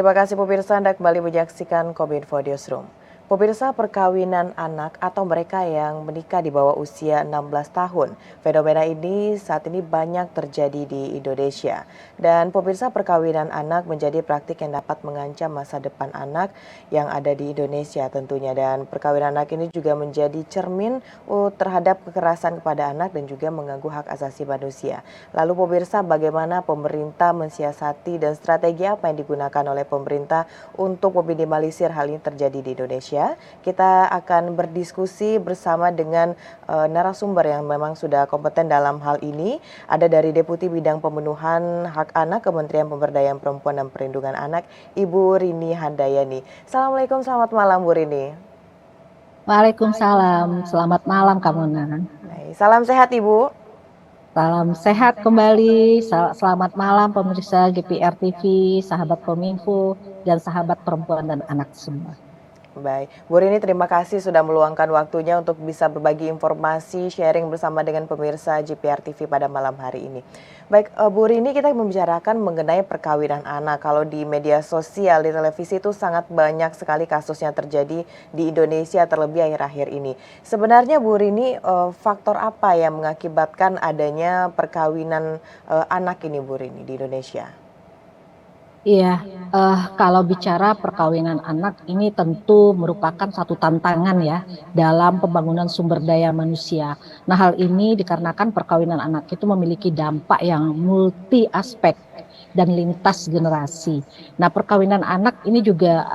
Terima kasih pemirsa, Anda kembali menyaksikan Kominfo Newsroom. Pemirsa, perkawinan anak atau mereka yang menikah di bawah usia 16 tahun. Fenomena ini saat ini banyak terjadi di Indonesia. Dan pemirsa, perkawinan anak menjadi praktik yang dapat mengancam masa depan anak yang ada di Indonesia tentunya. Dan perkawinan anak ini juga menjadi cermin terhadap kekerasan kepada anak dan juga mengganggu hak asasi manusia. Lalu pemirsa, bagaimana pemerintah mensiasati dan strategi apa yang digunakan oleh pemerintah untuk meminimalisir hal ini terjadi di Indonesia? Kita akan berdiskusi bersama dengan narasumber yang memang sudah kompeten dalam hal ini. Ada dari Deputi Bidang Pemenuhan Hak Anak Kementerian Pemberdayaan Perempuan dan Perlindungan Anak, Ibu Rini Handayani. Assalamualaikum, selamat malam Bu Rini. Waalaikumsalam, selamat malam Kak Mona. Salam sehat Ibu. Salam sehat kembali, selamat malam pemirsa GPR TV, sahabat Kominfo, dan sahabat perempuan dan anak semua. Baik, Bu Rini terima kasih sudah meluangkan waktunya untuk bisa berbagi informasi, sharing bersama dengan pemirsa GPR TV pada malam hari ini. Baik, Bu Rini, kita membicarakan mengenai perkawinan anak. Kalau di media sosial, di televisi itu sangat banyak sekali kasus yang terjadi di Indonesia terlebih akhir-akhir ini. Sebenarnya Bu Rini, faktor apa yang mengakibatkan adanya perkawinan anak ini Bu Rini di Indonesia? Iya, kalau bicara perkawinan anak ini tentu merupakan satu tantangan ya dalam pembangunan sumber daya manusia. Nah, hal ini dikarenakan perkawinan anak itu memiliki dampak yang multi aspek dan lintas generasi. Nah, perkawinan anak ini juga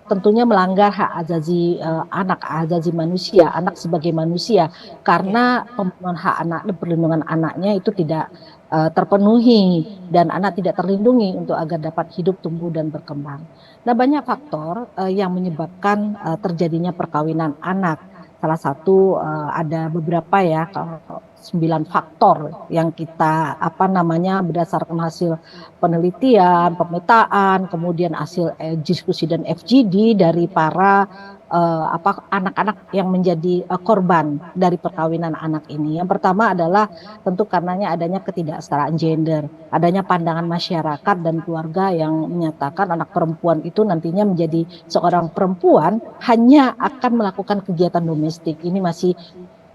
tentunya melanggar hak asasi anak, hak asasi manusia, anak sebagai manusia, karena pemenuhan hak anak dan perlindungan anaknya itu tidak terpenuhi dan anak tidak terlindungi untuk agar dapat hidup, tumbuh dan berkembang. Nah, banyak faktor yang menyebabkan terjadinya perkawinan anak. Salah satu ada beberapa ya, 9 faktor yang kita berdasarkan hasil penelitian, pemetaan, kemudian hasil diskusi dan FGD dari para anak-anak yang menjadi korban dari perkawinan anak ini. Yang pertama adalah tentu karenanya adanya ketidaksetaraan gender, adanya pandangan masyarakat dan keluarga yang menyatakan anak perempuan itu nantinya menjadi seorang perempuan hanya akan melakukan kegiatan domestik. Ini masih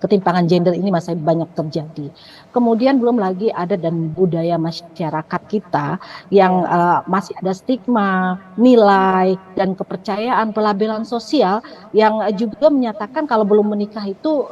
ketimpangan gender ini masih banyak terjadi. Kemudian belum lagi ada dan budaya masyarakat kita yang masih ada stigma, nilai dan kepercayaan pelabelan sosial yang juga menyatakan kalau belum menikah itu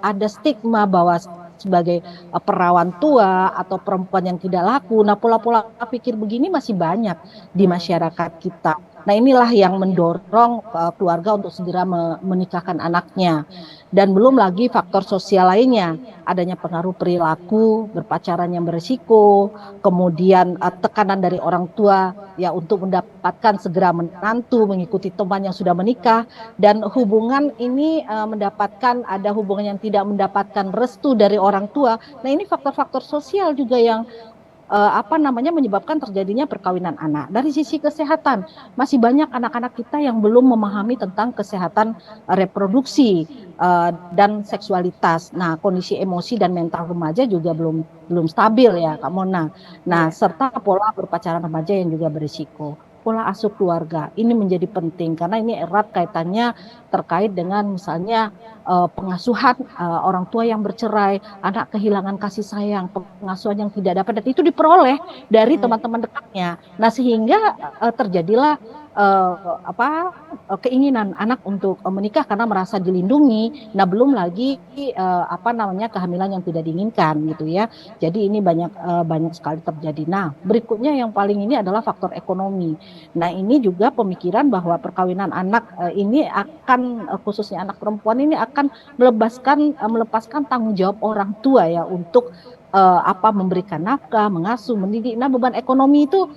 ada stigma bahwa sebagai perawan tua atau perempuan yang tidak laku. Nah, pola-pola pikir begini masih banyak di masyarakat kita. Nah, inilah yang mendorong keluarga untuk segera menikahkan anaknya. Dan belum lagi faktor sosial lainnya, adanya pengaruh perilaku, berpacaran yang berisiko, kemudian tekanan dari orang tua ya untuk mendapatkan segera menantu, mengikuti teman yang sudah menikah, dan hubungan ini ada hubungan yang tidak mendapatkan restu dari orang tua. Nah, ini faktor-faktor sosial juga yang menyebabkan terjadinya perkawinan anak. Dari sisi kesehatan, masih banyak anak-anak kita yang belum memahami tentang kesehatan reproduksi dan seksualitas. Nah, kondisi emosi dan mental remaja juga belum stabil ya, Kak Mona. Nah, serta pola berpacaran remaja yang juga berisiko. Pola asuh keluarga ini menjadi penting karena ini erat kaitannya terkait dengan misalnya pengasuhan orang tua yang bercerai, anak kehilangan kasih sayang, pengasuhan yang tidak dapat dan itu diperoleh dari teman-teman dekatnya. Nah, sehingga terjadilah keinginan anak untuk menikah karena merasa dilindungi. Nah, belum lagi kehamilan yang tidak diinginkan gitu ya. Jadi ini banyak sekali terjadi. Nah, berikutnya yang paling ini adalah faktor ekonomi. Nah, ini juga pemikiran bahwa perkawinan anak ini akan khususnya anak perempuan ini akan melepaskan tanggung jawab orang tua ya untuk memberikan nafkah, mengasuh, mendidik. Nah, beban ekonomi itu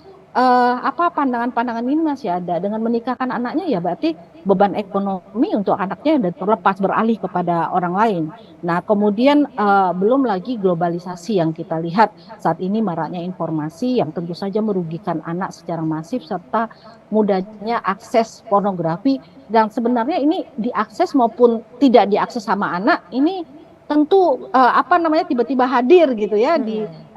pandangan-pandangan ini masih ada. Dengan menikahkan anaknya ya berarti beban ekonomi untuk anaknya dan terlepas beralih kepada orang lain. Nah, kemudian belum lagi globalisasi yang kita lihat saat ini maraknya informasi yang tentu saja merugikan anak secara masif serta mudahnya akses pornografi dan sebenarnya ini diakses maupun tidak diakses sama anak ini tentu tiba-tiba hadir gitu ya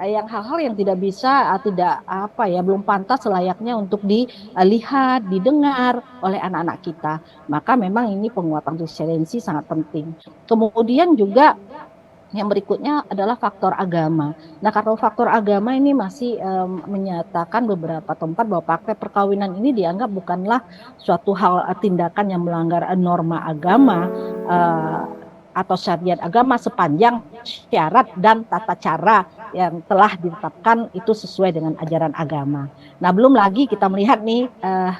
yang hal-hal yang tidak bisa tidak apa ya belum pantas selayaknya untuk dilihat, didengar oleh anak-anak kita. Maka memang ini penguatan resiliensi sangat penting. Kemudian juga yang berikutnya adalah faktor agama. Nah, karena faktor agama ini masih menyatakan beberapa tempat bahwa praktek perkawinan ini dianggap bukanlah suatu hal tindakan yang melanggar norma agama eh, atau syariat agama sepanjang syarat dan tata cara yang telah ditetapkan itu sesuai dengan ajaran agama. Nah, belum lagi kita melihat nih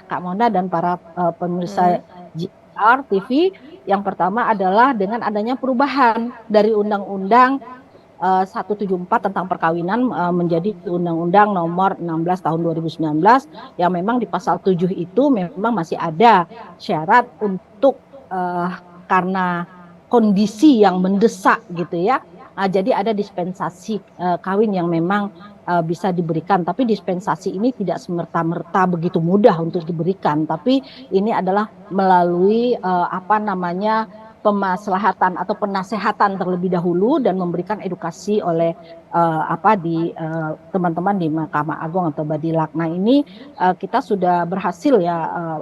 Kak Mona dan para pemirsa JR TV. Yang pertama adalah dengan adanya perubahan dari Undang-Undang 174 tentang perkawinan menjadi Undang-Undang nomor 16 tahun 2019 yang memang di pasal 7 itu memang masih ada syarat untuk karena kondisi yang mendesak gitu ya. Jadi ada dispensasi kawin yang memang bisa diberikan, tapi dispensasi ini tidak semerta-merta begitu mudah untuk diberikan, tapi ini adalah melalui pemaslahatan atau penasehatan terlebih dahulu dan memberikan edukasi oleh teman-teman di Mahkamah Agung atau Badilak. Nah ini kita sudah berhasil ya,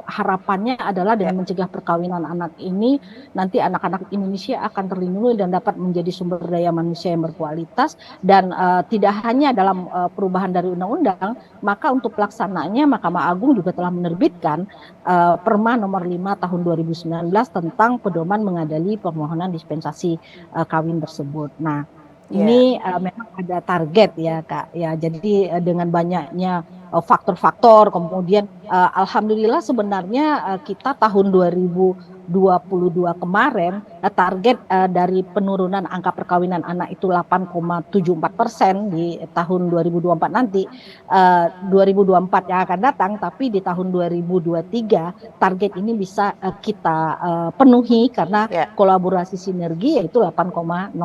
harapannya adalah dengan mencegah perkawinan anak ini nanti anak-anak Indonesia akan terlindungi dan dapat menjadi sumber daya manusia yang berkualitas dan tidak hanya dalam perubahan dari undang-undang, maka untuk pelaksanaannya Mahkamah Agung juga telah menerbitkan Perma nomor 5 tahun 2019 tentang pedoman mengadili permohonan dispensasi kawin tersebut. Nah, ini memang ada target ya Kak. Ya, jadi dengan banyaknya faktor-faktor kemudian alhamdulillah sebenarnya kita tahun 2022 kemarin target dari penurunan angka perkawinan anak itu 8,74% di tahun 2024 nanti 2024 yang akan datang, tapi di tahun 2023 target ini bisa kita penuhi karena kolaborasi sinergi yaitu 8,06%.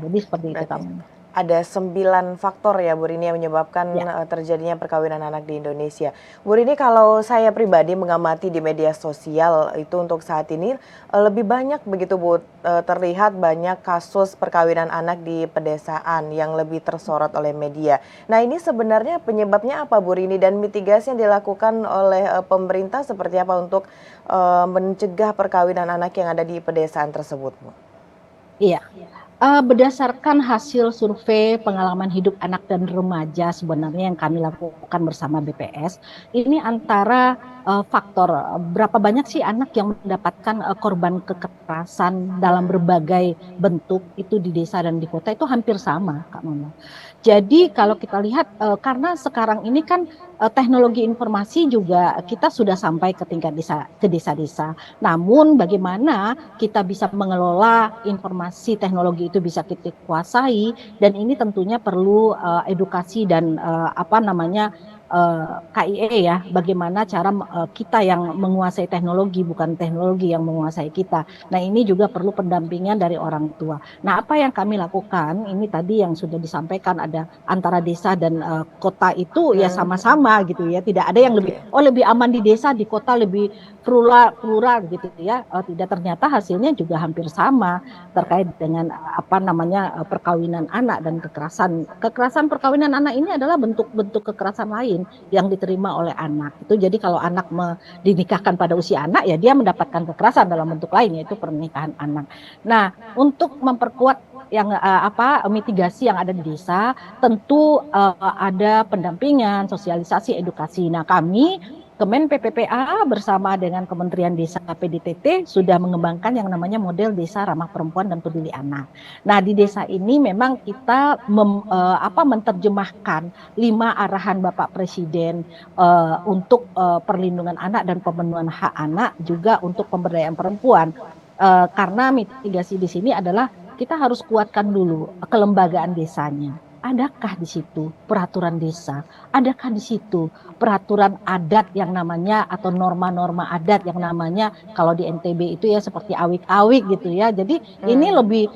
Jadi seperti itu kamu. Ada 9 faktor ya Bu Rini yang menyebabkan terjadinya perkawinan anak di Indonesia. Bu Rini, kalau saya pribadi mengamati di media sosial itu untuk saat ini lebih banyak begitu Bu, terlihat banyak kasus perkawinan anak di pedesaan yang lebih tersorot oleh media. Nah ini sebenarnya penyebabnya apa Bu Rini dan mitigasi yang dilakukan oleh pemerintah seperti apa untuk mencegah perkawinan anak yang ada di pedesaan tersebut Bu? Iya. Berdasarkan hasil survei pengalaman hidup anak dan remaja sebenarnya yang kami lakukan bersama BPS, ini antara faktor berapa banyak sih anak yang mendapatkan korban kekerasan dalam berbagai bentuk itu di desa dan di kota itu hampir sama, Kak Mona. Jadi kalau kita lihat karena sekarang ini kan teknologi informasi juga kita sudah sampai ke tingkat desa-desa. Namun bagaimana kita bisa mengelola informasi teknologi itu bisa kita kuasai dan ini tentunya perlu edukasi dan KIE ya, bagaimana cara kita yang menguasai teknologi bukan teknologi yang menguasai kita. Nah ini juga perlu pendampingan dari orang tua. Nah apa yang kami lakukan ini tadi yang sudah disampaikan ada antara desa dan kota itu ya sama-sama gitu ya, tidak ada yang lebih aman di desa, di kota lebih plural gitu ya. Tidak, ternyata hasilnya juga hampir sama terkait dengan perkawinan anak dan kekerasan perkawinan anak ini adalah bentuk-bentuk kekerasan lain yang diterima oleh anak. Itu jadi kalau anak dinikahkan pada usia anak ya dia mendapatkan kekerasan dalam bentuk lain yaitu pernikahan anak. Nah, untuk memperkuat yang mitigasi yang ada di desa tentu ada pendampingan, sosialisasi, edukasi. Nah, kami Kemen PPPA bersama dengan Kementerian Desa PDTT sudah mengembangkan yang namanya model desa ramah perempuan dan peduli anak. Nah di desa ini memang kita menerjemahkan 5 arahan Bapak Presiden untuk perlindungan anak dan pemenuhan hak anak juga untuk pemberdayaan perempuan. Karena mitigasi di sini adalah kita harus kuatkan dulu kelembagaan desanya. Adakah di situ peraturan desa? Adakah di situ peraturan adat yang namanya atau norma-norma adat yang namanya kalau di NTB itu ya seperti awik-awik gitu ya. Jadi ini lebih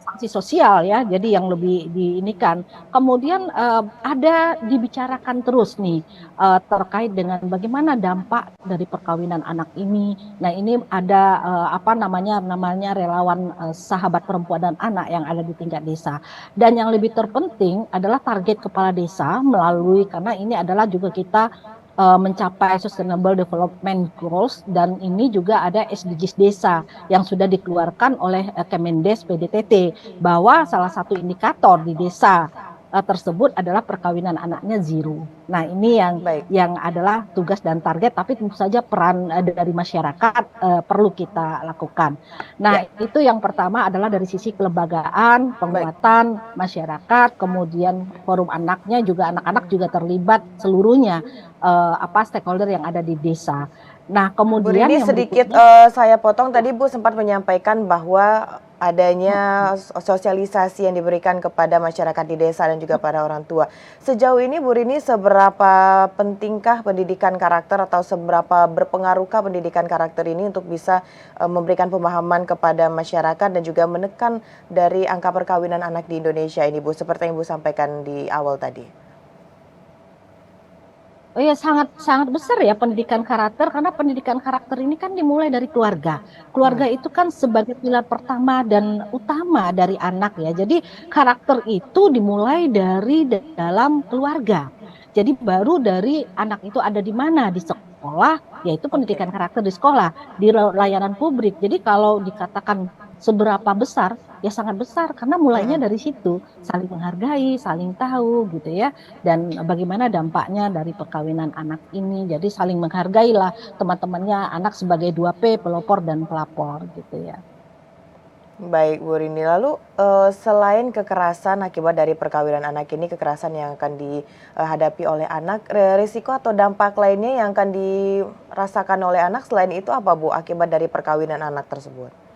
sanksi sosial ya, jadi yang lebih diinikan. Kemudian ada dibicarakan terus nih terkait dengan bagaimana dampak dari perkawinan anak ini. Nah, ini ada apa namanya relawan sahabat perempuan dan anak yang ada di tingkat desa. Dan yang lebih terpenting adalah target kepala desa melalui karena ini adalah juga kita mencapai Sustainable Development Goals dan ini juga ada SDGs desa yang sudah dikeluarkan oleh Kemendes PDTT bahwa salah satu indikator di desa tersebut adalah perkawinan anaknya zero. Nah, ini Baik. yang adalah tugas dan target, tapi tentu saja peran dari masyarakat perlu kita lakukan. Ya, Nah, itu yang pertama adalah dari sisi kelembagaan, baik. penguatan masyarakat, kemudian forum anaknya juga anak-anak juga terlibat seluruhnya apa stakeholder yang ada di desa. Nah, Bu kemudian Rini, yang sedikit berikutnya saya potong, tadi Bu sempat menyampaikan bahwa adanya sosialisasi yang diberikan kepada masyarakat di desa dan juga para orang tua. Sejauh ini Bu Rini, seberapa pentingkah pendidikan karakter atau seberapa berpengaruhkah pendidikan karakter ini untuk bisa memberikan pemahaman kepada masyarakat dan juga menekan dari angka perkawinan anak di Indonesia ini, Bu, seperti yang Bu sampaikan di awal tadi? Oh ya, sangat sangat besar ya pendidikan karakter karena pendidikan karakter ini kan dimulai dari keluarga. Hmm. Keluarga itu kan sebagai pilar pertama dan utama dari anak ya. Jadi karakter itu dimulai dari dalam keluarga. Jadi baru dari anak itu ada di mana di sekolah, yaitu Oke. pendidikan karakter di sekolah, di layanan publik. Jadi kalau dikatakan seberapa besar, ya sangat besar karena mulainya Mm-mm. dari situ, saling menghargai, saling tahu gitu ya dan bagaimana dampaknya dari perkawinan anak ini. Jadi saling menghargailah teman-temannya anak sebagai 2P, pelopor dan pelapor gitu ya. Baik, Bu Rini. Lalu selain kekerasan akibat dari perkawinan anak ini, kekerasan yang akan dihadapi oleh anak, risiko atau dampak lainnya yang akan dirasakan oleh anak selain itu apa, Bu, akibat dari perkawinan anak tersebut?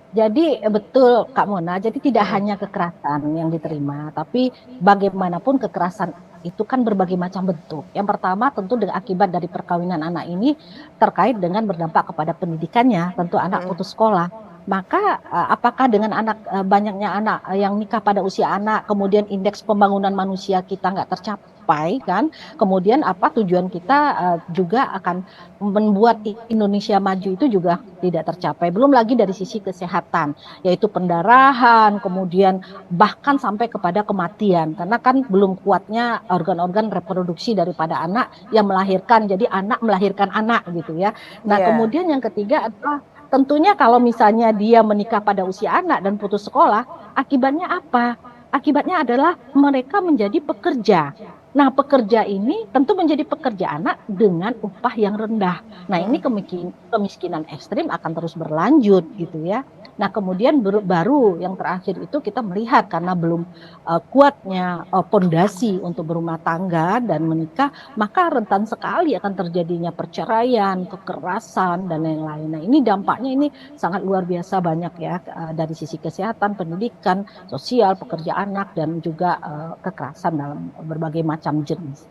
Jadi betul Kak Mona, jadi tidak Mm-mm. hanya kekerasan yang Ya. diterima, tapi bagaimanapun kekerasan itu kan berbagai macam bentuk. Yang pertama tentu dengan akibat dari perkawinan anak ini terkait dengan berdampak kepada pendidikannya, tentu anak Mm-mm. putus sekolah. Maka apakah dengan banyaknya anak yang nikah pada usia anak, kemudian indeks pembangunan manusia kita nggak tercapai kan? Kemudian apa tujuan kita juga akan membuat Indonesia maju itu juga tidak tercapai. Belum lagi dari sisi kesehatan, yaitu pendarahan, kemudian bahkan sampai kepada kematian. Karena kan belum kuatnya organ-organ reproduksi daripada anak yang melahirkan. Jadi anak melahirkan anak gitu ya. Nah, Iya. kemudian yang ketiga adalah tentunya kalau misalnya dia menikah pada usia anak dan putus sekolah, akibatnya apa? Akibatnya adalah mereka menjadi pekerja. Nah, pekerja ini tentu menjadi pekerja anak dengan upah yang rendah. Nah, ini Mm-mm. kemiskinan ekstrim akan terus berlanjut gitu ya. Nah, kemudian baru yang terakhir itu kita melihat karena belum kuatnya pondasi untuk berumah tangga dan menikah, maka rentan sekali akan terjadinya perceraian, kekerasan dan lain-lain. Nah, ini dampaknya ini sangat luar biasa banyak ya dari sisi kesehatan, pendidikan, sosial, pekerja anak dan juga kekerasan dalam berbagai macam jenis.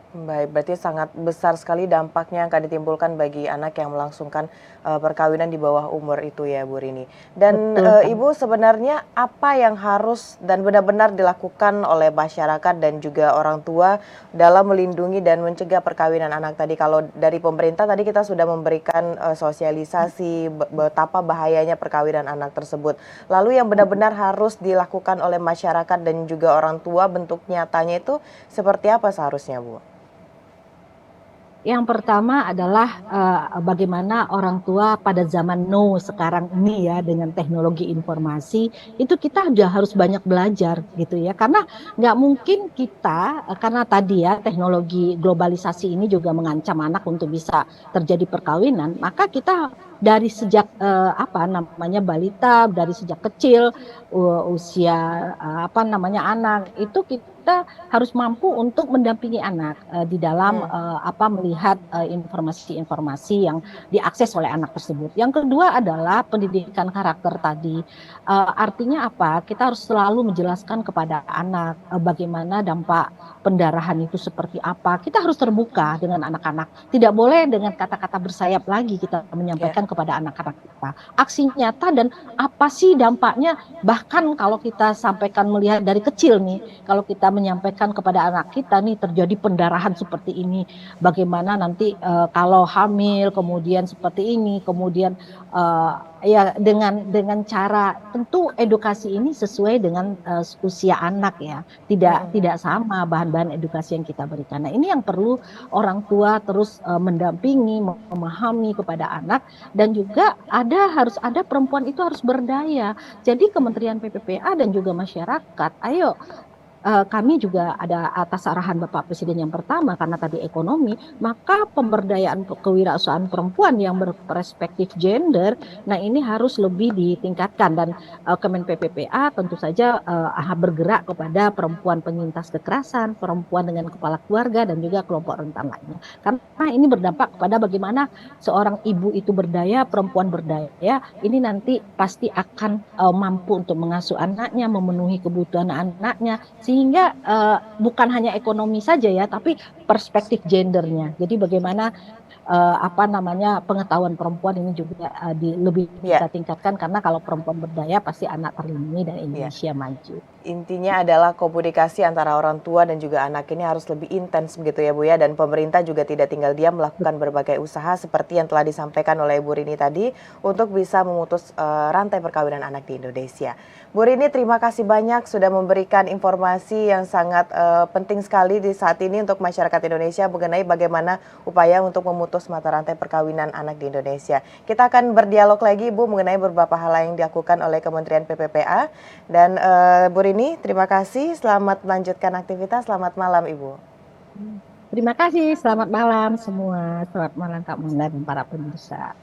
Baik, berarti sangat besar sekali dampaknya yang akan ditimbulkan bagi anak yang melangsungkan perkawinan di bawah umur itu ya, Bu Rini. Dan Betul kan? Ibu, sebenarnya apa yang harus dan benar-benar dilakukan oleh masyarakat dan juga orang tua dalam melindungi dan mencegah perkawinan anak tadi? Kalau dari pemerintah tadi kita sudah memberikan sosialisasi betapa bahayanya perkawinan anak tersebut. Lalu yang benar-benar harus dilakukan oleh masyarakat dan juga orang tua bentuk nyatanya itu seperti apa seharusnya, Bu? Yang pertama adalah bagaimana orang tua pada zaman now sekarang ini ya dengan teknologi informasi itu kita udah harus banyak belajar gitu ya karena nggak mungkin kita karena tadi ya teknologi globalisasi ini juga mengancam anak untuk bisa terjadi perkawinan maka kita dari sejak apa namanya balita dari sejak kecil usia apa namanya anak itu kita harus mampu untuk mendampingi anak di dalam Hmm. apa melihat informasi-informasi yang diakses oleh anak tersebut. Yang kedua adalah pendidikan karakter tadi. Artinya apa? Kita harus selalu menjelaskan kepada anak bagaimana dampak pendarahan itu seperti apa. Kita harus terbuka dengan anak-anak. Tidak boleh dengan kata-kata bersayap lagi kita Ya. menyampaikan kepada anak-anak kita. Aksi nyata dan apa sih dampaknya, bahkan kalau kita sampaikan melihat dari kecil nih, kalau kita menyampaikan kepada anak kita nih terjadi pendarahan seperti ini, bagaimana nanti kalau hamil kemudian seperti ini, kemudian ya dengan cara tentu edukasi ini sesuai dengan usia anak ya, tidak sama bahan-bahan edukasi yang kita berikan. Nah ini yang perlu orang tua terus mendampingi, memahami kepada anak, dan juga harus ada perempuan itu harus berdaya. Jadi Kementerian PPPA dan juga masyarakat, ayo kami juga ada atas arahan Bapak Presiden yang pertama, karena tadi ekonomi, maka pemberdayaan kewirausahaan perempuan yang berperspektif gender, nah ini harus lebih ditingkatkan, dan Kemen PPPA tentu saja bergerak kepada perempuan penyintas kekerasan, perempuan dengan kepala keluarga, dan juga kelompok rentan lainnya. Karena ini berdampak kepada bagaimana seorang ibu itu berdaya, perempuan berdaya, ini nanti pasti akan mampu untuk mengasuh anaknya, memenuhi kebutuhan anaknya, sehingga bukan hanya ekonomi saja ya, tapi perspektif gendernya. Jadi bagaimana pengetahuan perempuan ini juga lebih kita tingkatkan, karena kalau perempuan berdaya pasti anak terlindungi dan Indonesia maju. Intinya adalah komunikasi antara orang tua dan juga anak ini harus lebih intens begitu ya Bu ya, dan pemerintah juga tidak tinggal diam melakukan berbagai usaha seperti yang telah disampaikan oleh Bu Rini tadi untuk bisa memutus rantai perkawinan anak di Indonesia. Bu Rini, terima kasih banyak sudah memberikan informasi yang sangat penting sekali di saat ini untuk masyarakat Indonesia mengenai bagaimana upaya untuk memutus mata rantai perkawinan anak di Indonesia. Kita akan berdialog lagi Bu mengenai beberapa hal yang dilakukan oleh Kementerian PPPA, dan Bu Rini, terima kasih. Selamat melanjutkan aktivitas. Selamat malam, Ibu. Terima kasih. Selamat malam semua. Selamat malam Kak Mona dan para pemirsa.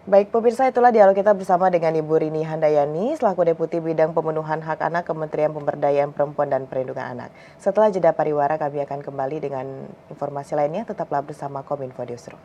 Baik pemirsa, itulah dialog kita bersama dengan Ibu Rini Handayani selaku Deputi Bidang Pemenuhan Hak Anak Kementerian Pemberdayaan Perempuan dan Perlindungan Anak. Setelah jeda pariwara, kami akan kembali dengan informasi lainnya. Tetaplah bersama Kominfo Newsroom.